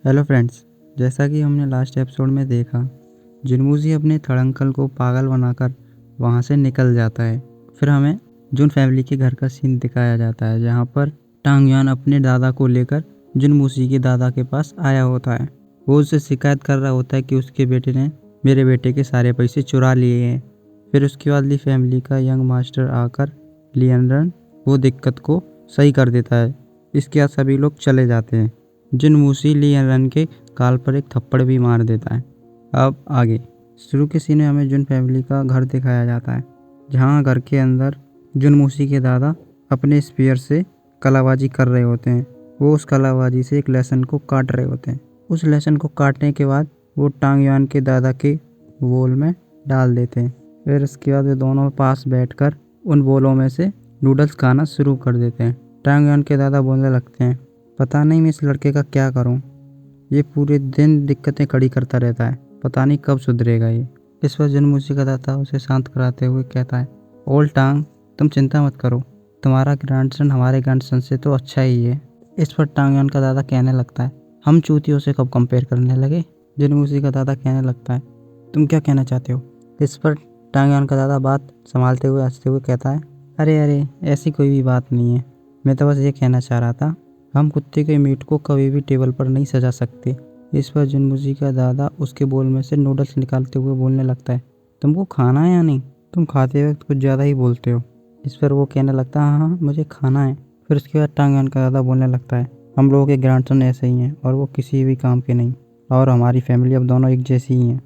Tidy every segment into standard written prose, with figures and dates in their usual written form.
Hello friends, जैसा कि हमने लास्ट एपिसोड में देखा, जिनवूजी अपने थर्ड अंकल को पागल बनाकर वहाँ से निकल जाता है। फिर हमें जुन फैमिली के घर का सीन दिखाया जाता है, जहाँ पर टांग युआन अपने दादा को लेकर जिनवूजी के दादा के पास आया होता है। वो उससे शिकायत कर रहा होता है कि उसके बेटे ने मेरे बेटे के सारे पैसे चुरा लिए हैं। फिर उसके बाद ली फैमिली का यंग मास्टर आकर लियनरन वो दिक्कत को सही कर देता है। इसके बाद सभी लोग चले जाते हैं। जिनवूजी लियनरन के गाल पर एक थप्पड़ भी मार देता है। अब आगे शुरू के सीन में हमें जुन फैमिली का घर दिखाया जाता है, जहाँ घर के अंदर जिनवूजी के दादा अपने स्पीयर से कलाबाजी कर रहे होते हैं। वो उस कलाबाजी से एक लेसन को काट रहे होते हैं। उस लेसन को काटने के बाद वो टांग युआन के दादा के बोल में डाल देते हैं। फिर उसके बाद वे दोनों पास बैठकर उन बोलों में से नूडल्स खाना शुरू कर देते हैं। टांग युआन के दादा बोलने लगते हैं, पता नहीं मैं इस लड़के का क्या करूं। ये पूरे दिन दिक्कतें खड़ी करता रहता है, पता नहीं कब सुधरेगा ये। इस पर जिनवूजी का दादा उसे शांत कराते हुए कहता है, ओल्ड टांग, तुम चिंता मत करो, तुम्हारा ग्रैंडसन हमारे ग्रैंडसन से तो अच्छा ही है। इस पर टांग युआन का दादा कहने लगता है, हम चूतियों से कब कंपेयर करने लगे। जिनवूजी का दादा कहने लगता है, तुम क्या कहना चाहते हो। इस पर टांग युआन का दादा बात संभालते हुए हंसते हुए कहता है, अरे अरे ऐसी कोई भी बात नहीं है, मैं तो बस ये कहना चाह रहा था, हम कुत्ते के मीट को कभी भी टेबल पर नहीं सजा सकते। इस पर जिनवूजी का दादा उसके बोल में से नूडल्स निकालते हुए बोलने लगता है, तुमको खाना है या नहीं, तुम खाते वक्त कुछ ज़्यादा ही बोलते हो। इस पर वो कहने लगता है, हाँ हाँ मुझे खाना है। फिर उसके बाद टांग युआन का दादा बोलने लगता है, हम लोगों के ग्रैंडसन ऐसे ही हैं और वो किसी भी काम के नहीं, और हमारी फैमिली अब दोनों एक जैसी ही हैं।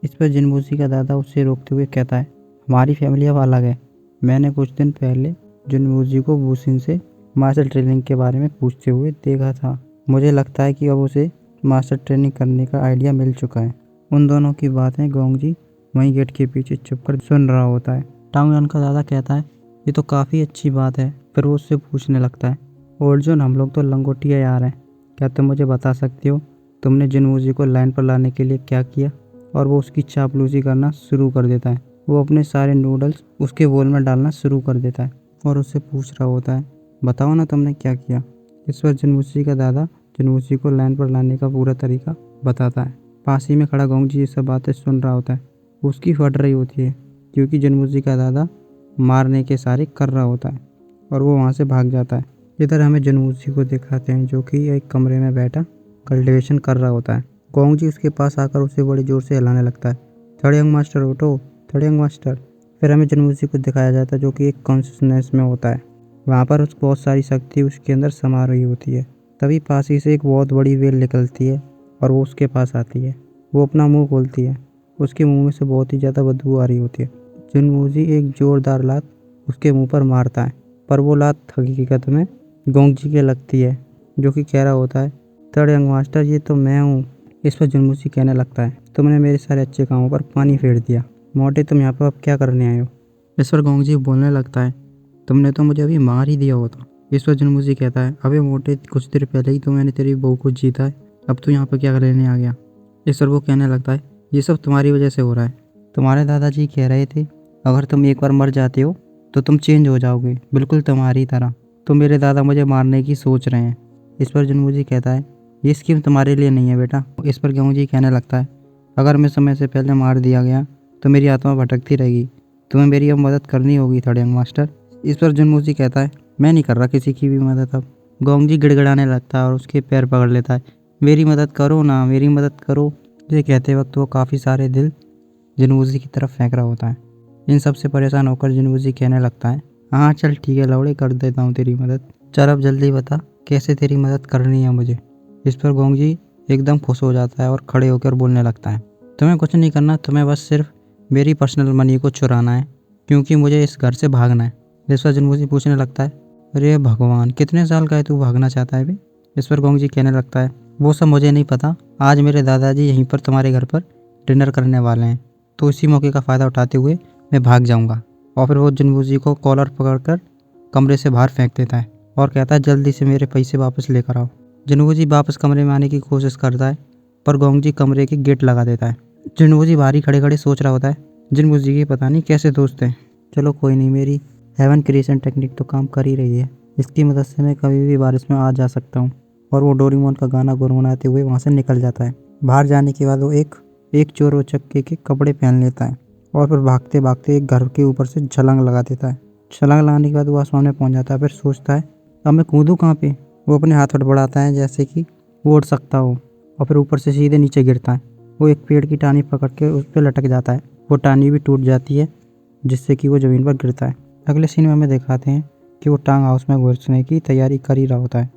इस पर जिनवूजी का दादा उसे रोकते हुए कहता है, हमारी फैमिली अब अलग है। मैंने कुछ दिन पहले जिनवूजी को वुशिन से मार्शल ट्रेनिंग के बारे में पूछते हुए देखा था। मुझे लगता है कि अब उसे मास्टर ट्रेनिंग करने का आइडिया मिल चुका है। उन दोनों की बातें गोंगजी वहीं गेट के पीछे छुपकर सुन रहा होता है। टांग युआन का दादा कहता है, ये तो काफ़ी अच्छी बात है। फिर वो उससे पूछने लगता है, अर्जुन हम लोग तो लंगोटिया यार हैं, क्या तुम मुझे बता सकते हो तुमने जिनवूजी को लाइन पर लाने के लिए क्या किया। और वो उसकी चापलूसी करना शुरू कर देता है। वो अपने सारे नूडल्स उसके बोल में डालना शुरू कर देता है और उससे पूछ रहा होता है, बताओ ना तुमने क्या किया। इस पर जिनवूजी का दादा जिनवूजी को लाइन पर लाने का पूरा तरीका बताता है। पास ही में खड़ा गोंगजी ये सब बातें सुन रहा होता है। उसकी फट रही होती है, क्योंकि जिनवूजी का दादा मारने के सारे कर रहा होता है और वो वहाँ से भाग जाता है। इधर हमें जिनवूजी को दिखाते हैं, जो कि एक कमरे में बैठा कल्टीवेशन कर रहा होता है। गोंगजी उसके पास आकर उसे बड़ी जोर से हिलाने लगता है, थर्ड यंग मास्टर उठो, थर्ड यंग मास्टर। फिर हमें जिनवूजी को दिखाया जाता है, जो कि एक कॉन्शियसनेस में होता है। वहाँ पर बहुत सारी शक्ति उसके अंदर समा रही होती है। तभी पास ही से एक बहुत बड़ी वेल निकलती है और वो उसके पास आती है। वो अपना मुंह खोलती है, उसके मुंह में से बहुत ही ज़्यादा बदबू आ रही होती है। जिनवूजी एक जोरदार लात उसके मुंह पर मारता है, पर वो लात हकीकत में गोंगजी के लगती है, जो कि कह रहा होता है, थर्ड यंग मास्टर ये तो मैं हूँ। इस पर जिनवूजी कहने लगता है, तुमने मेरे सारे अच्छे कामों पर पानी फेर दिया, मोटे तुम यहाँ पर अब क्या करने आए हो। इस पर गोंगजी बोलने लगता है, तुमने तो मुझे अभी मार ही दिया होता। इस पर जिनवूजी कहता है, अबे मोटे कुछ देर पहले ही तो मैंने तेरी बहू को जीता है, अब तू यहाँ पर क्या लेने आ गया। इस पर वो कहने लगता है, ये सब तुम्हारी वजह से हो रहा है। तुम्हारे दादाजी कह रहे थे अगर तुम एक बार मर जाते हो तो तुम चेंज हो जाओगे, बिल्कुल तुम्हारी तरह। तो मेरे दादा मुझे मारने की सोच रहे हैं। इस पर जिनवूजी कहता है, ये स्कीम तुम्हारे लिए नहीं है बेटा। इस पर गोंगजी कहने लगता है, अगर मैं समय से पहले मार दिया गया तो मेरी आत्मा भटकती रहेगी, तुम्हें मेरी अब मदद करनी होगी थर्ड यंग मास्टर। इस पर जिनवूजी कहता है, मैं नहीं कर रहा किसी की भी मदद अब। गोंगजी गिड़गिड़ाने लगता है और उसके पैर पकड़ लेता है, मेरी मदद करो ना, मेरी मदद करो। ये कहते वक्त वो काफ़ी सारे दिल जिनवूजी की तरफ फेंक रहा होता है। इन सब से परेशान होकर जिनवूजी कहने लगता है, हाँ चल ठीक है लौड़े, कर देता हूँ तेरी मदद, चल अब जल्दी बता कैसे तेरी मदद करनी है मुझे। इस पर गोंगजी एकदम खुश हो जाता है और खड़े होकर बोलने लगता है, तुम्हें कुछ नहीं करना, तुम्हें बस सिर्फ मेरी पर्सनल मनी को चुराना है, क्योंकि मुझे इस घर से भागना है। इस पर जिनवूजी पूछने लगता है, अरे भगवान कितने साल का है तू भागना चाहता है भी। इस पर गोंगजी कहने लगता है, वो सब मुझे नहीं पता, आज मेरे दादाजी यहीं पर तुम्हारे घर पर डिनर करने वाले हैं, तो इसी मौके का फ़ायदा उठाते हुए मैं भाग जाऊंगा। और फिर वो जिनवूजी को कॉलर पकड़कर कमरे से बाहर फेंक देता है और कहता है, जल्दी से मेरे पैसे वापस लेकर आओ। जिनवूजी वापस कमरे में आने की कोशिश करता है, पर गोंगजी कमरे के गेट लगा देता है। जिनवूजी बाहर ही खड़े खड़े सोच रहा होता है, जिनवूजी के पता नहीं कैसे दोस्त हैं। चलो कोई नहीं, मेरी हेवन क्रिएशन टेक्निक तो काम कर ही रही है, इसकी मदद से मैं कभी भी बारिश में आ जा सकता हूँ। और वो डोरेमोन का गाना गुनगुनाते हुए वहाँ से निकल जाता है। बाहर जाने के बाद वो एक चोर उचक्के के कपड़े पहन लेता है और फिर भागते भागते एक घर के ऊपर से छलांग लगा देता है। छलांग लगाने के बाद वो आसमान में पहुँच जाता है। फिर सोचता है अब मैं कूदूँ कहाँ पे। वो अपने हाथ बढ़ाता है जैसे कि वो उड़ सकता हो और फिर ऊपर से सीधे नीचे गिरता है। वो एक पेड़ की टाहनी पकड़ के उस पर लटक जाता है। वो टाहनी भी टूट जाती है जिससे कि वो ज़मीन पर गिरता है। अगले सीन में हमें दिखाते हैं कि वो टांग हाउस में घुसने की तैयारी कर ही रहा होता है।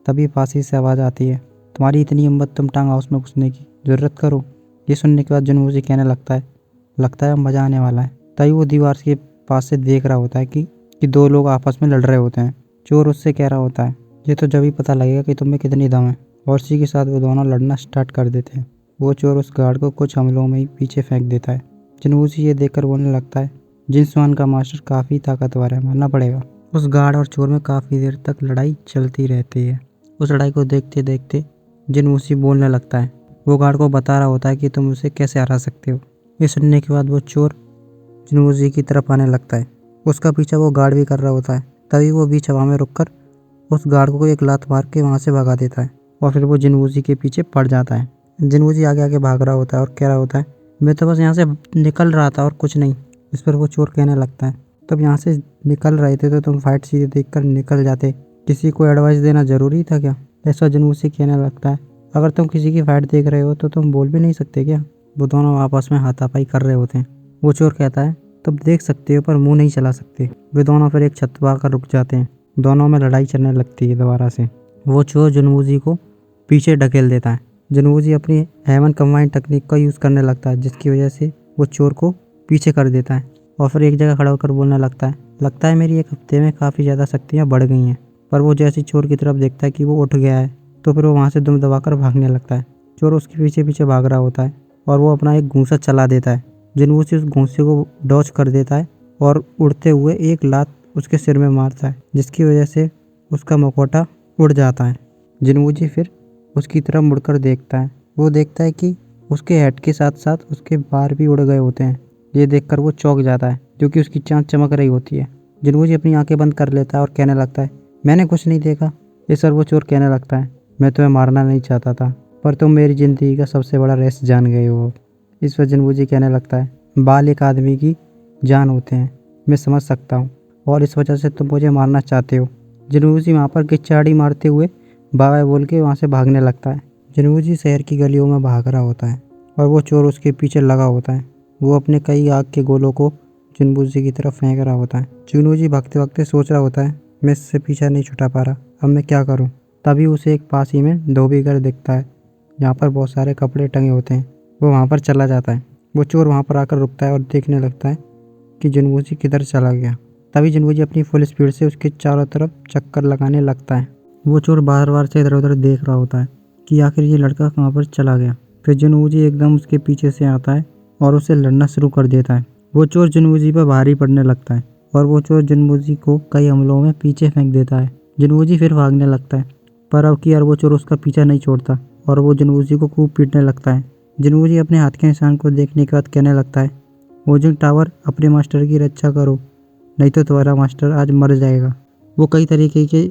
तभी पास ही से आवाज़ आती है, तुम्हारी इतनी हिम्मत तुम टांग हाउस में घुसने की, ज़रूरत करो। ये सुनने के बाद जुनून कहने लगता है अब मज़ा आने वाला है। तभी वो दीवार के पास से देख रहा होता है कि दो लोग आपस में लड़ रहे होते हैं। चोर उससे कह रहा होता है ये तो जब ही पता लगेगा कि तुम में कितनी दम है। और इसी के साथ वो दोनों लड़ना स्टार्ट कर देते हैं। वो चोर उस गार्ड को कुछ हमलों में ही पीछे फेंक देता है। जनूसी ये देखकर बोलने लगता है जिनस्वान का मास्टर काफ़ी ताकतवर है, मानना पड़ेगा। उस गार्ड और चोर में काफ़ी देर तक लड़ाई चलती रहती है। उस लड़ाई को देखते देखते जनूसी बोलने लगता है। वो गार्ड को बता रहा होता है कि तुम उसे कैसे हरा सकते हो। ये सुनने के बाद वो चोर जनूसी की तरफ आने लगता है। उसका पीछा वो गार्ड भी कर रहा होता है। तभी वो बीच हवा में रुककर उस गार्ड को एक लात मार के वहाँ से भगा देता है और फिर वो जिनवूजी के पीछे पड़ जाता है। जिनवूजी आगे आगे भाग रहा होता है और कह रहा होता है मैं तो बस यहाँ से निकल रहा था और कुछ नहीं। इस पर वो चोर कहने लगता है तब यहाँ से निकल रहे थे तो तुम फाइट सीधे देखकर निकल जाते, किसी को एडवाइस देना जरूरी था क्या। ऐसा जिनवूजी कहने लगता है अगर तुम किसी की फाइट देख रहे हो तो तुम बोल भी नहीं सकते क्या। वो दोनों आपस में हाथापाई कर रहे होते हैं। वो चोर कहता है तुम देख सकते हो पर मुंह नहीं चला सकते। वे दोनों फिर एक छत पर आकर रुक जाते हैं। दोनों में लड़ाई चलने लगती है दोबारा से। वो चोर जनवूजी को पीछे ढकेल देता है। जनवूजी अपनी हेवन कंबाइंड तकनीक का यूज़ करने लगता है जिसकी वजह से वो चोर को पीछे कर देता है और फिर एक जगह खड़ा होकर बोलने लगता है मेरी एक हफ्ते में काफ़ी ज़्यादा शक्तियाँ बढ़ गई हैं। पर वो जैसे चोर की तरफ देखता है कि वो उठ गया है तो फिर वो वहाँ से दुम दबाकर भागने लगता है। चोर उसके पीछे पीछे भाग रहा होता है और वो अपना एक घूंसा चला देता है। जनवूजी उस घूंसे को डॉच कर देता है और उड़ते हुए एक लात उसके सिर में मारता है जिसकी वजह से उसका मुखौटा उड़ जाता है। जिनवूजी फिर उसकी तरफ मुड़कर देखता है। वो देखता है कि उसके हेड के साथ साथ उसके बाल भी उड़ गए होते हैं। ये देखकर वो चौंक जाता है क्योंकि उसकी चाँद चमक रही होती है। जिनवूजी अपनी आंखें बंद कर लेता है और कहने लगता है मैंने कुछ नहीं देखा। इस पर वो चोर कहने लगता है मैं तुम्हें मारना नहीं चाहता था पर तुम मेरी ज़िंदगी का सबसे बड़ा रहस्य जान गए हो। इस पर जिनवूजी कहने लगता है बाल एक आदमी की जान होते हैं, मैं समझ सकता हूँ और इस वजह से तुम मुझे मारना चाहते हो। जनवूजी वहाँ पर गिच्चाड़ी मारते हुए बाय बाय बोल के वहाँ से भागने लगता है। जनवूजी शहर की गलियों में भाग रहा होता है और वो चोर उसके पीछे लगा होता है। वो अपने कई आग के गोलों को जनवूजी की तरफ फेंक रहा होता है। जनवूजी भागते भागते सोच रहा होता है मैं इससे पीछा नहीं छुटा पा रहा, अब मैं क्या करूँ। तभी उसे एक पास ही में धोबी घर दिखता है जहाँ पर बहुत सारे कपड़े टंगे होते हैं। वो वहाँ पर चला जाता है। वो चोर वहाँ पर आकर रुकता है और देखने लगता है कि जनवूजी किधर चला गया। तभी जनवूजी अपनी फुल स्पीड से उसके चारों तरफ चक्कर लगाने लगता है। वो चोर बार बार से इधर उधर देख रहा होता है कि आखिर ये लड़का कहाँ पर चला गया। फिर जनवूजी एकदम उसके पीछे से आता है और उसे लड़ना शुरू कर देता है। वो चोर जनवूजी पर भारी पड़ने लगता है और वो चोर जनवूजी को कई हमलों में पीछे फेंक देता है। जनवूजी फिर भागने लगता है पर अब की यार वो चोर उसका पीछा नहीं छोड़ता और वो जनवूजी को खूब पीटने लगता है। जनवूजी अपने हाथ के निशान को देखने के बाद कहने लगता है ओजिंग टावर अपने मास्टर की रक्षा करो नहीं तो तुम्हारा मास्टर आज मर जाएगा। वो कई तरीके के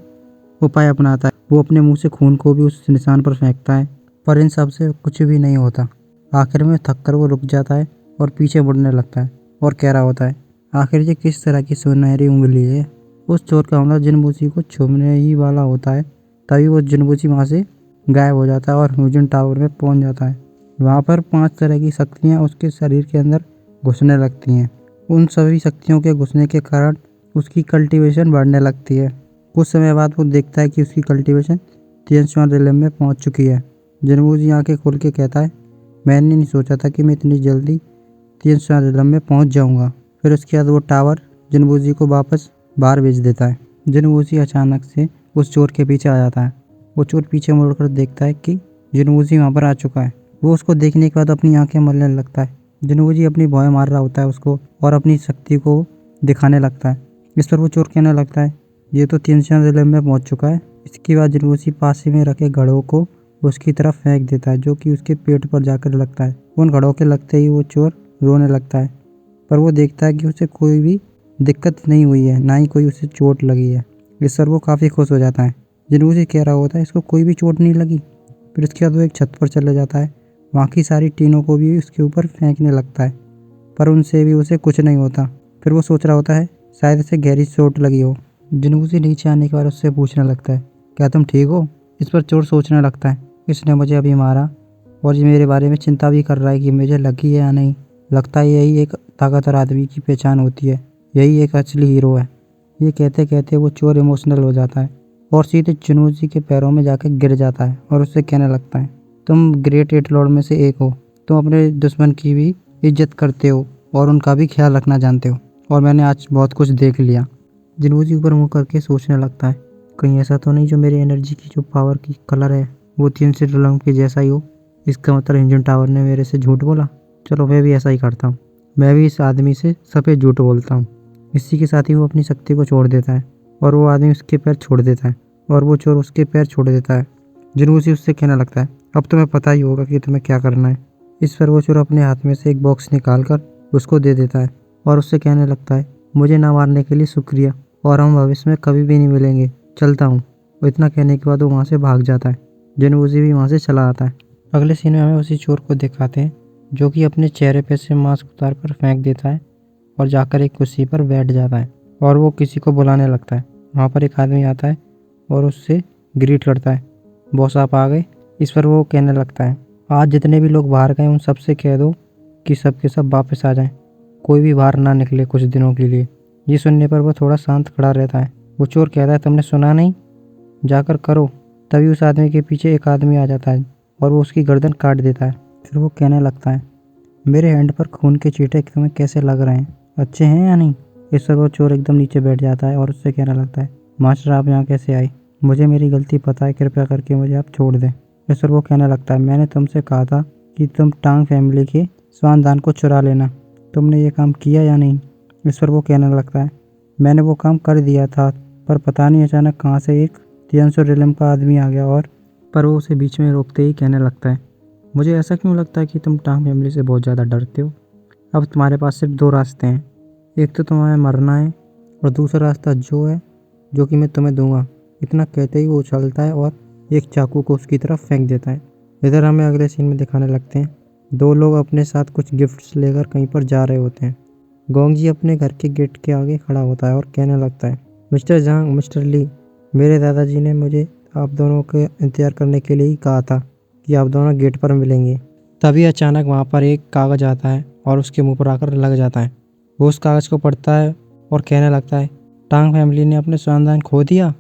उपाय अपनाता है। वो अपने मुंह से खून को भी उस निशान पर फेंकता है पर इन सब से कुछ भी नहीं होता। आखिर में थक कर वो रुक जाता है और पीछे मुड़ने लगता है और कह रहा होता है आखिर ये किस तरह की सुनहरी उंगली है। उस चोर का हमला जनवूजी को छूने ही वाला होता है। तभी वो जनवूजी वहाँ से गायब हो जाता है और ओजिंग टावर में पहुँच जाता है। वहाँ पर 5 तरह की शक्तियाँ उसके शरीर के अंदर घुसने लगती हैं। उन सभी शक्तियों के घुसने के कारण उसकी कल्टीवेशन बढ़ने लगती है। कुछ समय बाद वो देखता है कि उसकी कल्टीवेशन तिएनशुआन रिलम में पहुंच चुकी है। जनवूजी आंखें खोल के कहता है मैंने नहीं सोचा था कि मैं इतनी जल्दी तिएनशुआन रिलम में पहुंच जाऊंगा। फिर उसके बाद वो टावर जनवूजी को वापस बाहर भेज देता है। जनवूजी अचानक से उस चोर के पीछे आ जाता है। वो चोर पीछे मुड़कर देखता है कि जनवूजी वहाँ पर आ चुका है। वो उसको देखने के बाद अपनी आंखें मलने लगता है। जनवूजी अपनी भौहें मार रहा होता है उसको और अपनी शक्ति को दिखाने लगता है। इस पर वो चोर कहने लगता है ये तो तिएनशुआन रिलम में पहुंच चुका है। इसके बाद जनवूजी पास ही में रखे घड़ों को उसकी तरफ फेंक देता है जो कि उसके पेट पर जाकर लगता है। उन घड़ों के लगते ही वो चोर रोने लगता है पर वो देखता है कि उसे कोई भी दिक्कत नहीं हुई है, ना ही कोई उसे चोट लगी है। इस पर वो काफ़ी खुश हो जाता है। जिन्होंने कह रहा होता है इसको कोई भी चोट नहीं लगी। फिर उसके बाद वो एक छत पर चले जाता है, वहाँ की सारी टीनों को भी उसके ऊपर फेंकने लगता है, पर उनसे भी उसे कुछ नहीं होता। फिर वो सोच रहा होता है शायद इसे गहरी चोट लगी हो। जिन्होंने नीचे आने के बाद उससे पूछने लगता है क्या तुम ठीक हो। इस पर चोर सोचने लगता है इसने मुझे अभी मारा और ये मेरे बारे में चिंता भी कर रहा है कि मुझे लगी है या नहीं। लगता है यही एक ताकतवर आदमी की पहचान होती है, यही एक असली हीरो है। ये कहते कहते वो चोर इमोशनल हो जाता है और सीधे चिनूजी के पैरों में जाकर गिर जाता है और उससे कहने लगता है तुम ग्रेट एट लॉर्ड में से एक हो, तुम अपने दुश्मन की भी इज्जत करते हो और उनका भी ख्याल रखना जानते हो, और मैंने आज बहुत कुछ देख लिया। जिनूजी ऊपर मुँह करके सोचने लगता है कहीं ऐसा तो नहीं जो मेरी एनर्जी की जो पावर की कलर है वो 300 ड्रम के जैसा ही हो। इसका मतलब इंजन टावर ने मेरे से झूठ बोला। चलो मैं भी ऐसा ही करता हूँ, मैं भी इस आदमी से सफ़ेद झूठ बोलता हूँ। इसी के साथ ही वो अपनी शक्ति को छोड़ देता है और वो आदमी उसके पैर छोड़ देता है और वो चोर उसके पैर छोड़ देता है। जिनूसी उससे कहने लगता है अब तुम्हें पता ही होगा कि तुम्हें क्या करना है। इस पर वो चोर अपने हाथ में से एक बॉक्स निकाल कर उसको दे देता है और उससे कहने लगता है मुझे ना मारने के लिए शुक्रिया और हम भविष्य में कभी भी नहीं मिलेंगे, चलता हूँ। वो इतना कहने के बाद वो वहाँ से भाग जाता है। जिनूसी भी वहाँ से चला आता है। अगले सीन में हमें उसी चोर को दिखाते हैं जो कि अपने चेहरे पे से मास्क उतार कर फेंक देता है और जाकर एक कुर्सी पर बैठ जाता है और वो किसी को बुलाने लगता है। वहाँ पर एक आदमी आता है और उससे ग्रीट करता है बॉस आप आ गए। इस पर वो कहने लगता है आज जितने भी लोग बाहर गए उन सबसे कह दो कि सब के सब वापस आ जाएं, कोई भी बाहर ना निकले कुछ दिनों के लिए। ये सुनने पर वो थोड़ा शांत खड़ा रहता है। वो चोर कहता है तुमने सुना नहीं, जाकर करो। तभी उस आदमी के पीछे एक आदमी आ जाता है और वो उसकी गर्दन काट देता है। फिर वो कहने लगता है मेरे हैंड पर खून के चीटे तुम्हें कैसे लग रहे हैं, अच्छे हैं या नहीं। इस पर वो चोर एकदम नीचे बैठ जाता है और उससे कहने लगता है मास्टर आप यहाँ कैसे आए, मुझे मेरी गलती पता है, कृपया करके मुझे आप छोड़ दें। इस पर वो कहने लगता है मैंने तुमसे कहा था कि तुम टांग फैमिली के स्वानदान को चुरा लेना, तुमने ये काम किया या नहीं। इस पर वो कहने लगता है मैंने वो काम कर दिया था, पर पता नहीं अचानक कहाँ से एक 300 रिलम का आदमी आ गया। और पर वो उसे बीच में रोकते ही कहने लगता है मुझे ऐसा क्यों लगता है कि तुम टांग फैमिली से बहुत ज़्यादा डरते हो। अब तुम्हारे पास सिर्फ 2 रास्ते हैं, एक तो तुम्हें मरना है और दूसरा रास्ता जो कि मैं तुम्हें दूंगा। इतना कहते ही वो उछलता है और एक चाकू को उसकी तरफ फेंक देता है। इधर हमें अगले सीन में दिखाने लगते हैं 2 लोग अपने साथ कुछ गिफ्ट्स लेकर कहीं पर जा रहे होते हैं। गोंगजी अपने घर के गेट के आगे खड़ा होता है और कहने लगता है मिस्टर झांग, मिस्टर ली, मेरे दादाजी ने मुझे आप दोनों के इंतज़ार करने के लिए ही कहा था कि आप दोनों गेट पर मिलेंगे। तभी अचानक वहाँ पर एक कागज़ आता है और उसके मुंह पर आकर लग जाता है। वो उस कागज़ को पढ़ता है और कहने लगता है टांग फैमिली ने अपने स्वानदान खो दिया,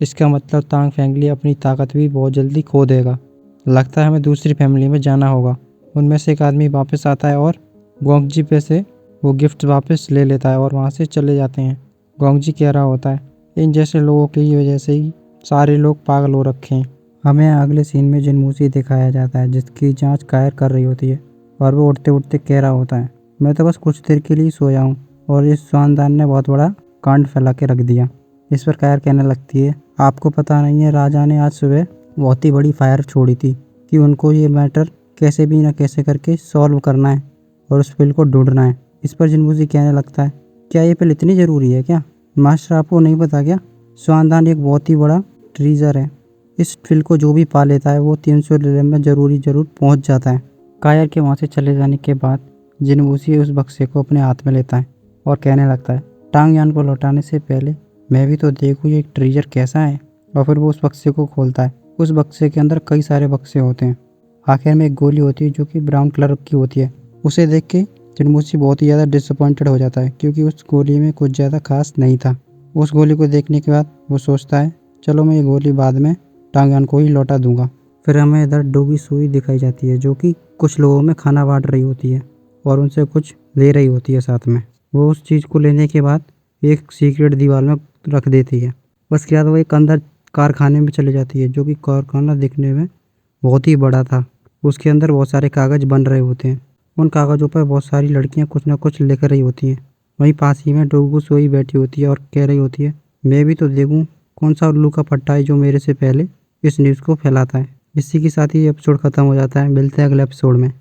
इसका मतलब टांग फैमिली अपनी ताकत भी बहुत जल्दी खो देगा। लगता है हमें दूसरी फैमिली में जाना होगा। उनमें से एक आदमी वापस आता है और गोंगजी पे से वो गिफ्ट वापस ले लेता है और वहाँ से चले जाते हैं। गोंगजी कह रहा होता है इन जैसे लोगों की वजह से ही सारे लोग पागल हो रखे हैं। हमें अगले सीन में जिनमूसी दिखाया जाता है जिसकी जांच कायर कर रही होती है और वो उठते उठते कह रहा होता है मैं तो बस कुछ देर के लिए सोया हूँ और इस स्वानदान ने बहुत बड़ा कांड फैला के रख दिया। इस पर कायर कहने लगती है आपको पता नहीं है राजा ने आज सुबह बहुत ही बड़ी फायर छोड़ी थी कि उनको ये मैटर कैसे भी ना कैसे करके सॉल्व करना है और उस पिल को ढूंढना है। इस पर जिनमूसी कहने लगता है क्या ये पिल इतनी ज़रूरी है क्या मास्टर, आपको नहीं पता क्या, स्वानदान एक बहुत ही बड़ा ट्रीजर है, इस पिल को जो भी पा लेता है वो 300 रिलम में ज़रूर पहुंच जाता है। कायर के वहाँ से चले जाने के बाद जिनमूसी उस बक्से को अपने हाथ में लेता है और कहने लगता है टांग यान को लौटाने से पहले मैं भी तो देखूँ ये ट्रीजर कैसा है। और फिर वो उस बक्से को खोलता है। उस बक्से के अंदर कई सारे बक्से होते हैं। आखिर में एक गोली होती है जो कि ब्राउन कलर की होती है। उसे देख के जिनमूसी बहुत ही ज़्यादा डिसअपॉइंटेड हो जाता है क्योंकि उस गोली में कुछ ज़्यादा खास नहीं था। उस गोली को देखने के बाद वो सोचता है चलो मैं ये गोली बाद में टांग यान को ही लौटा दूंगा। फिर हमें इधर डोगी सुई दिखाई जाती है जो कि कुछ लोगों में खाना बांट रही होती है और उनसे कुछ ले रही होती है साथ में। वो उस चीज़ को लेने के बाद एक सीक्रेट दीवार में रख देती है। उसके बाद वो एक अंदर कारखाने में चली जाती है जो कि कारखाना दिखने में बहुत ही बड़ा था। उसके अंदर बहुत सारे कागज़ बन रहे होते हैं। उन कागज़ों पर बहुत सारी लड़कियां कुछ ना कुछ लिख रही होती हैं। वहीं पास ही में डोगू सोई बैठी होती है और कह रही होती है मैं भी तो देखूं कौन सा उल्लू का पट्टा है जो मेरे से पहले इस न्यूज़ को फैलाता है। इसी के साथ ही एपिसोड ख़त्म हो जाता है। मिलते हैं अगले एपिसोड में।